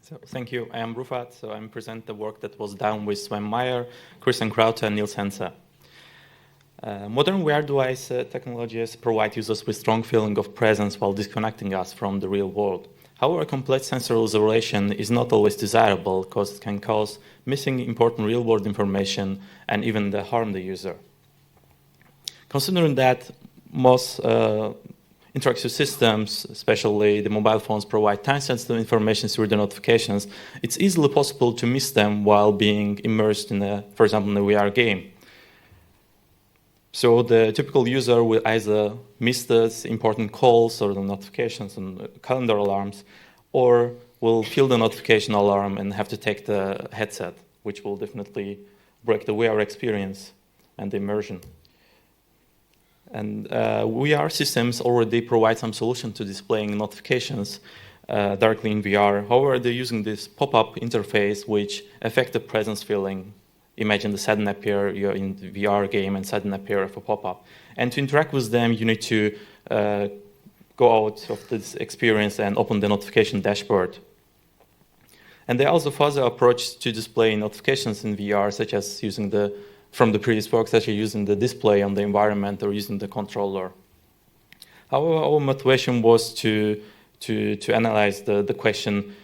So thank you. I am Rufat. So I'm present the work that was done with Sven, Krauter, and Niels Henze. Modern VR device technologies provide users with strong feeling of presence while disconnecting us from the real world. However, complete sensory isolation is not always desirable because it can cause missing important real-world information and even harm the user. Considering that most interactive systems, especially the mobile phones, provide time-sensitive information through the notifications, it's easily possible to miss them while being immersed in, for example, in a VR game. So the typical user will either miss the important calls or the notifications and calendar alarms, or will feel the notification alarm and have to take the headset, which will definitely break the VR experience and the immersion. And VR systems already provide some solution to displaying notifications directly in VR. However, they're using this pop-up interface which affect the presence feeling. Imagine the sudden appear, you're in the VR game and sudden appear of a pop-up. And to interact with them, you need to go out of this experience and open the notification dashboard. And there are also further approaches to display notifications in VR, such as using from the previous work, such as using the display on the environment or using the controller. However, our motivation was to analyze the question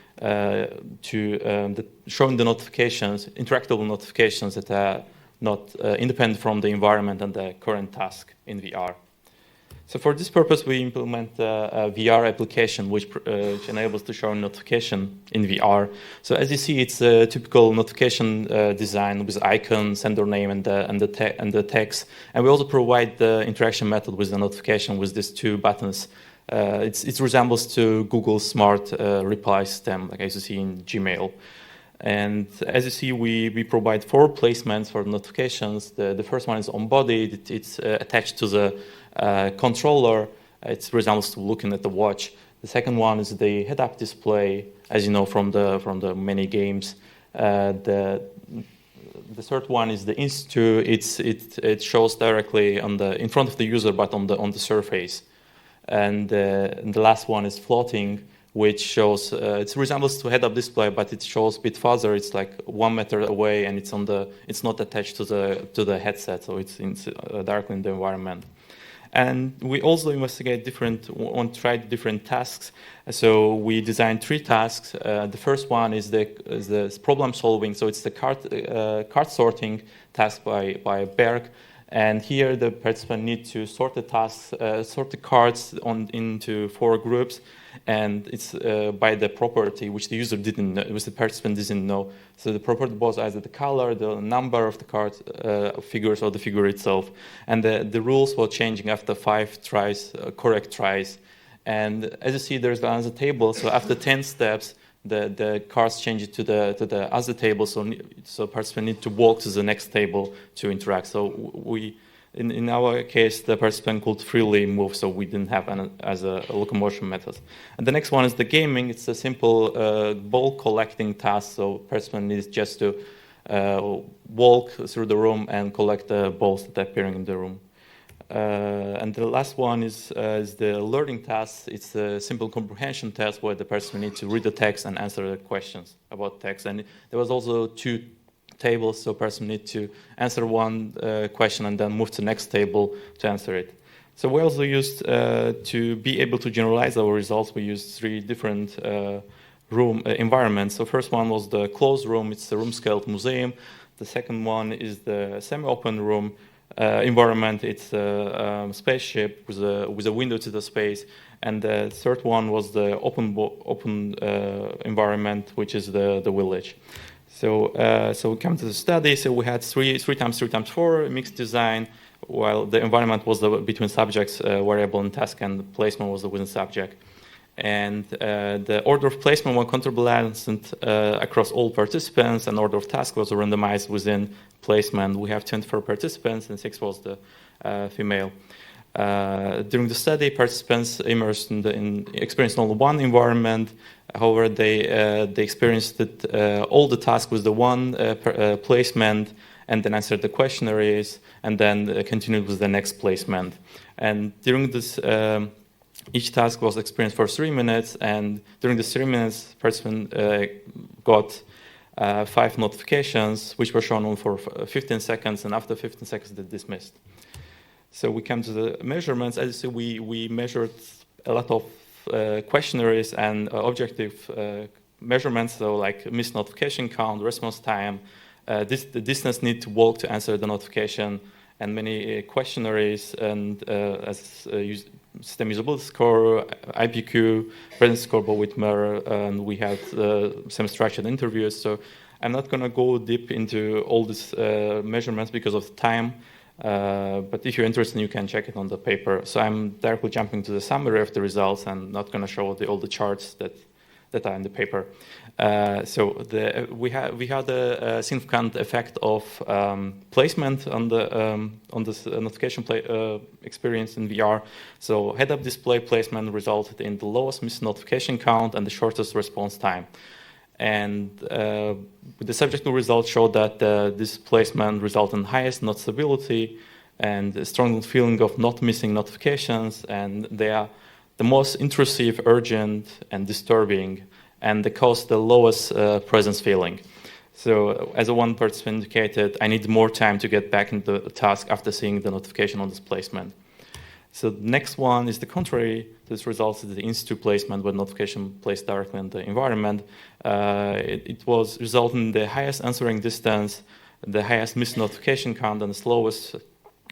showing the notifications, interactable notifications that are not independent from the environment and the current task in VR. So for this purpose, we implement a VR application which enables to show notification in VR. So as you see, it's a typical notification design with icon, sender name, and the text. And we also provide the interaction method with the notification with these two buttons. It resembles to Google's smart reply system, like as you see in Gmail. And as you see, we provide 4 placements for notifications. The first one is on body. It's attached to the controller. It resembles to looking at the watch. The second one is the head-up display, as you know from the many games. The third one is the Insta. It shows directly in front of the user, but on the surface. And the last one is floating, which shows it resembles to head-up display, but it shows a bit further. It's like 1 meter away, and it's not attached to the headset, so it's directly in the environment. And we also tried different tasks. So we designed 3 tasks. The first one is the problem solving. So it's the card sorting task by Berg. And here the participant needs to sort the tasks, sort the cards into 4 groups, and it's by the property which the user didn't know, which the participant didn't know. So the property was either the color, the number of the card figures, or the figure itself. And the rules were changing after 5 tries, correct tries. And as you see, there's another table. So after 10 steps, the cards change it to the other table, so participant need to walk to the next table to interact. So in our case, the participant could freely move, so we didn't have as a locomotion method. And the next one is the gaming. It's a simple ball collecting task. So participant needs just to walk through the room and collect the balls that are appearing in the room. And the last one is the learning task. It's a simple comprehension test where the person needs to read the text and answer the questions about text. And there was also 2 tables, so person needs to answer 1 question and then move to the next table to answer it. So we also used, to be able to generalize our results, we used 3 different room environments. So first one was the closed room. It's the room-scaled museum. The second one is the semi-open room environment. It's a spaceship with a window to the space, and the third one was the open environment, which is the village. So we come to the study. So we had 3 times 3 times 4 mixed design, while the environment was between subjects, variable and task, and the placement was within subject. And the order of placement was counterbalanced across all participants, and order of task was randomized within placement. We have 24 participants, and 6 was the female. During the study, participants immersed experienced only 1 environment. However, they experienced all the tasks with the 1 placement, and then answered the questionnaires, and then continued with the next placement. And during this Each task was experienced for 3 minutes, and during the 3 minutes, participant got 5 notifications, which were shown on for 15 seconds, and after 15 seconds, they dismissed. So we come to the measurements. As you see, we measured a lot of questionnaires and objective measurements, so like missed notification count, response time, the distance need to walk to answer the notification, and many questionnaires, and system usability score, IPQ, presence score, Whitmer, and we had semi-structured interviews. So I'm not going to go deep into all these measurements because of time, but if you're interested, you can check it on the paper. So I'm directly jumping to the summary of the results and not going to show all the charts that are in the paper. So we had a significant effect of placement on this notification experience in VR. So head-up display placement resulted in the lowest missed notification count and the shortest response time. And the subjective results showed that this placement resulted in highest notability and a strong feeling of not missing notifications, and they are the most intrusive, urgent, and disturbing, and they cause the lowest presence feeling. So as one participant indicated, I need more time to get back into the task after seeing the notification on this placement. So the next one is the contrary. This results in the in-situ placement with notification placed directly in the environment. It was resulting in the highest answering distance, the highest missed notification count, and the slowest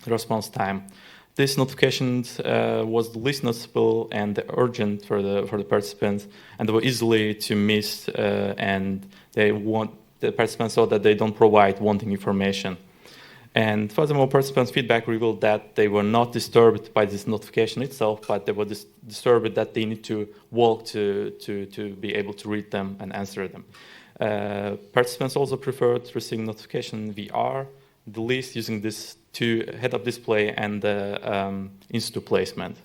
response time. This notification was the least noticeable and urgent for the participants, and they were easily to miss, and the participants saw that they don't provide wanting information. And furthermore, participants' feedback revealed that they were not disturbed by this notification itself, but they were disturbed that they need to walk to be able to read them and answer them. Participants also preferred receiving notification in VR, the least using this head-up display and the in-situ placement.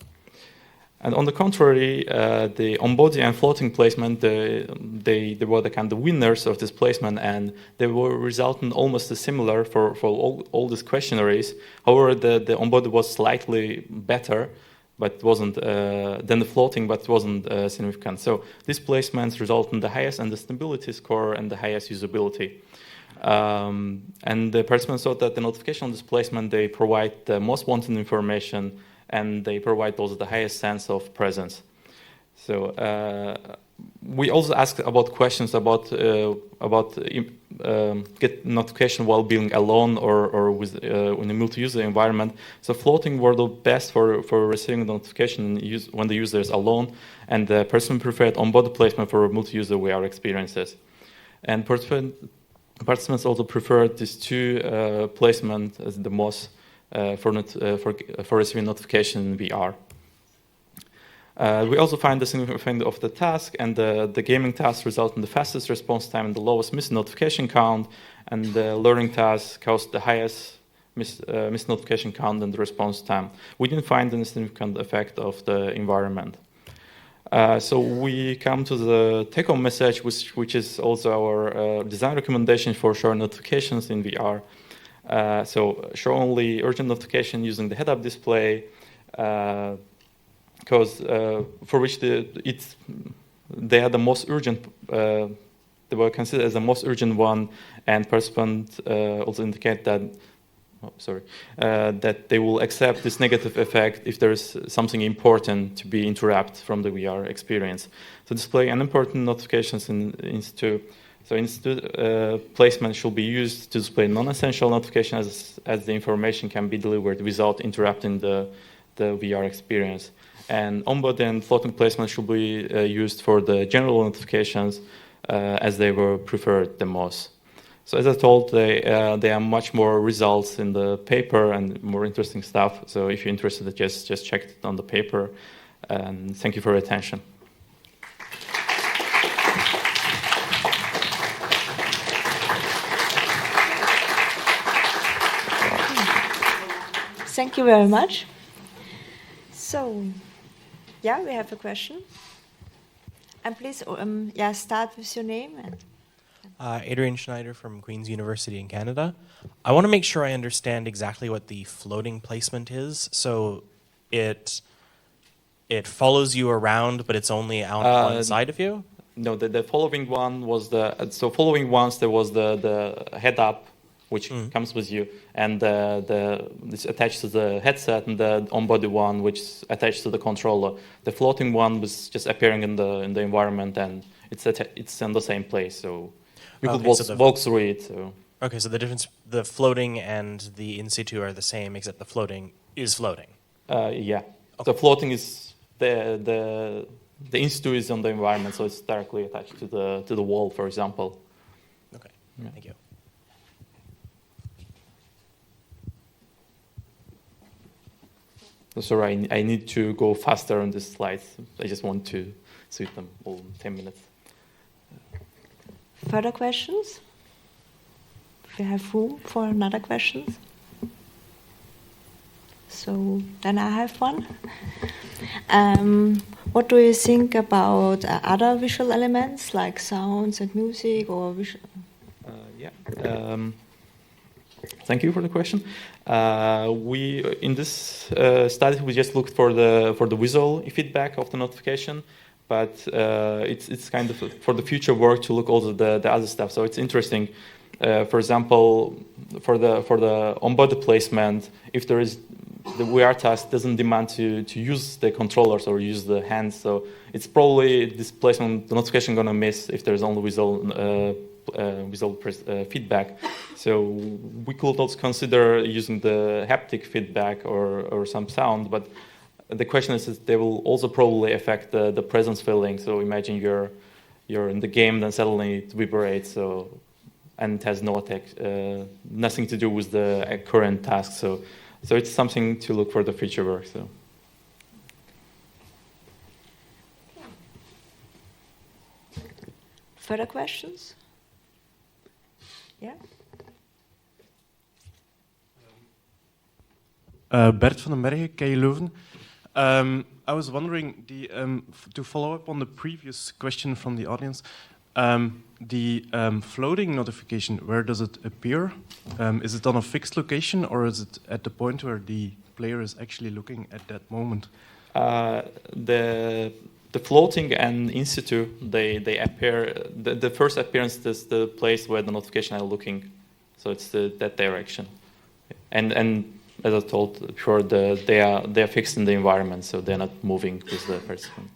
And on the contrary, the on-body and floating placement, they were the kind of winners of this placement, and they were resulting almost similar for all these questionnaires. However, the on-body was slightly better, but wasn't than the floating, but wasn't significant. So these placements result in the highest understandability score and the highest usability. And the participants thought that the notification on this placement, they provide the most wanted information, and they provide also the highest sense of presence. So we also asked about questions about get notification while being alone or with in a multi-user environment. So floating were the best for receiving the notification when the user is alone, and the person preferred on-body placement for multi-user VR experiences. And participants also preferred these two placements as the most for receiving notification in VR. We also find the significant of the task, and the gaming task result in the fastest response time and the lowest missed notification count, and the learning task caused the highest missed notification count and the response time. We didn't find any significant effect of the environment. So we come to the take-home message, which is also our design recommendation for showing notifications in VR. So show only urgent notification using the head-up display, because for which they are the most urgent. They were considered as the most urgent one, and participants also indicate that. That they will accept this negative effect if there is something important to be interrupted from the VR experience. So display unimportant notifications in in-situ. So in-situ placement should be used to display non-essential notifications as the information can be delivered without interrupting the VR experience. And on-body and floating placement should be used for the general notifications as they were preferred the most. So as I told, there are much more results in the paper and more interesting stuff. So if you're interested, just check it on the paper. And thank you for your attention. Thank you very much. So, yeah, we have a question. And please, start with your name. Adrian Schneider from Queen's University in Canada. I want to make sure I understand exactly what the floating placement is. So it follows you around, but it's only on one side of you? No, the following one was so following ones there was the head up, which comes with you, and it's attached to the headset, and the on-body one, which is attached to the controller. The floating one was just appearing in the environment, and it's in the same place, so you could walk through it. So. Okay, so the floating and the in situ are the same, except the floating is floating. Yeah, Okay. the floating is the in situ is on the environment, so it's directly attached to the wall, for example. Okay, yeah. Thank you. Sorry, I need to go faster on these slides. I just want to suit them all in 10 minutes. Further questions? We have room for another questions. So then I have one. What do you think about other visual elements like sounds and music or visual? Thank you for the question. We in this study we just looked for the visual feedback of the notification, but it's kind of for the future work to look also the other stuff. So it's interesting. For example, for the on-body placement, if there is the VR task doesn't demand to use the controllers or use the hands, so it's probably this placement the notification gonna miss if there's only visual feedback. So we could also consider using the haptic feedback or some sound, but the question is they will also probably affect the presence feeling. So imagine you're in the game, then suddenly it vibrates, and it has nothing to do with the current task. So it's something to look for the future work. So. Further questions? Yeah. Bert van den Bergen, KU Leuven. I was wondering, to follow up on the previous question from the audience, the floating notification, where does it appear? Is it on a fixed location, or is it at the point where the player is actually looking at that moment? The floating and in situ, they appear. The first appearance is the place where the notification are looking, so it's that direction. And as I told before, they are fixed in the environment, so they're not moving with the person.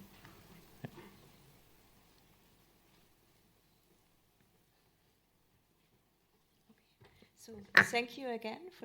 So thank you again for